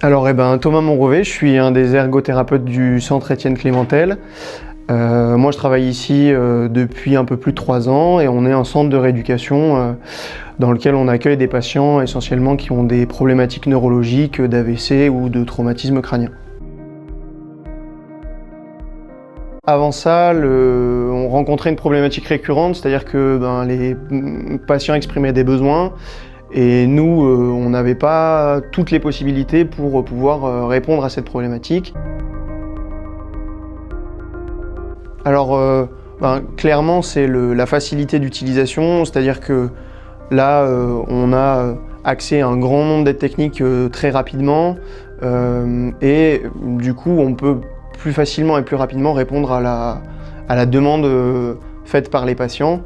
Alors, Thomas Monrovet, je suis un des ergothérapeutes du centre Étienne Clémentel. Moi, je travaille ici depuis un peu plus de 3 ans et on est un centre de rééducation dans lequel on accueille des patients essentiellement qui ont des problématiques neurologiques, d'AVC ou de traumatisme crânien. Avant ça, on rencontrait une problématique récurrente, c'est-à-dire que les patients exprimaient des besoins et nous, on n'avait pas toutes les possibilités pour pouvoir répondre à cette problématique. Alors, clairement, c'est la facilité d'utilisation, c'est-à-dire que là, on a accès à un grand nombre d'aides techniques très rapidement et du coup, on peut plus facilement et plus rapidement répondre à la demande faite par les patients.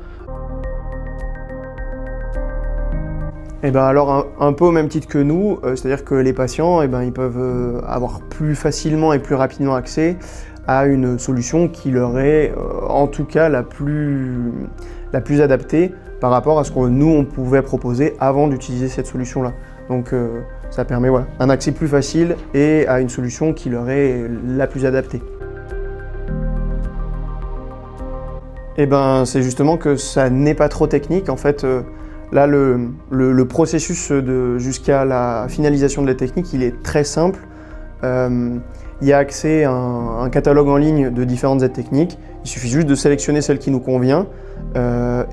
Alors un peu au même titre que nous, c'est-à-dire que les patients ils peuvent avoir plus facilement et plus rapidement accès à une solution qui leur est en tout cas la plus adaptée par rapport à ce que nous on pouvait proposer avant d'utiliser cette solution-là. Donc ça permet un accès plus facile et à une solution qui leur est la plus adaptée. C'est justement que ça n'est pas trop technique. En fait, là, le processus jusqu'à la finalisation de la technique, il est très simple. Il y a accès à un catalogue en ligne de différentes aides techniques. Il suffit juste de sélectionner celle qui nous convient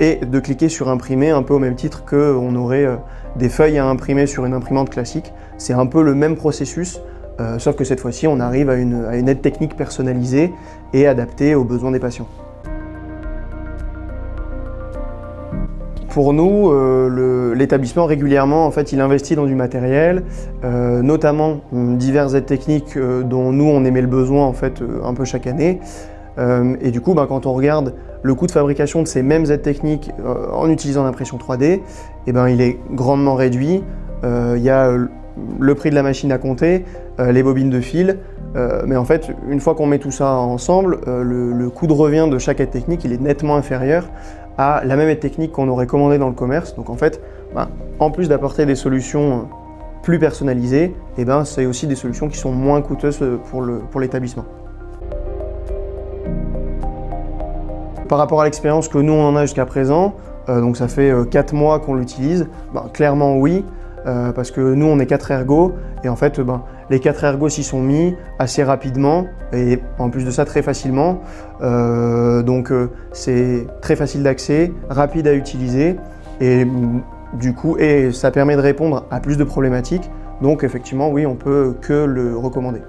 et de cliquer sur imprimer, un peu au même titre qu'on aurait des feuilles à imprimer sur une imprimante classique. C'est un peu le même processus, sauf que cette fois-ci, on arrive à une aide technique personnalisée et adaptée aux besoins des patients. Pour nous, l'établissement régulièrement, en fait, il investit dans du matériel, notamment diverses aides techniques dont nous on émet le besoin en fait un peu chaque année. Et du coup, quand on regarde le coût de fabrication de ces mêmes aides techniques en utilisant l'impression 3D, il est grandement réduit. Il y a le prix de la machine à compter, les bobines de fil, mais en fait, une fois qu'on met tout ça ensemble, le coût de revient de chaque aide technique, il est nettement inférieur à la même aide technique qu'on aurait commandée dans le commerce. Donc en fait, en plus d'apporter des solutions plus personnalisées, c'est aussi des solutions qui sont moins coûteuses pour l'établissement. Par rapport à l'expérience que nous on en a jusqu'à présent, donc ça fait 4 mois qu'on l'utilise, clairement oui, parce que nous on est 4 ergots et en fait les 4 ergots s'y sont mis assez rapidement et en plus de ça très facilement. Donc c'est très facile d'accès, rapide à utiliser et du coup ça permet de répondre à plus de problématiques. Donc effectivement oui, on peut que le recommander.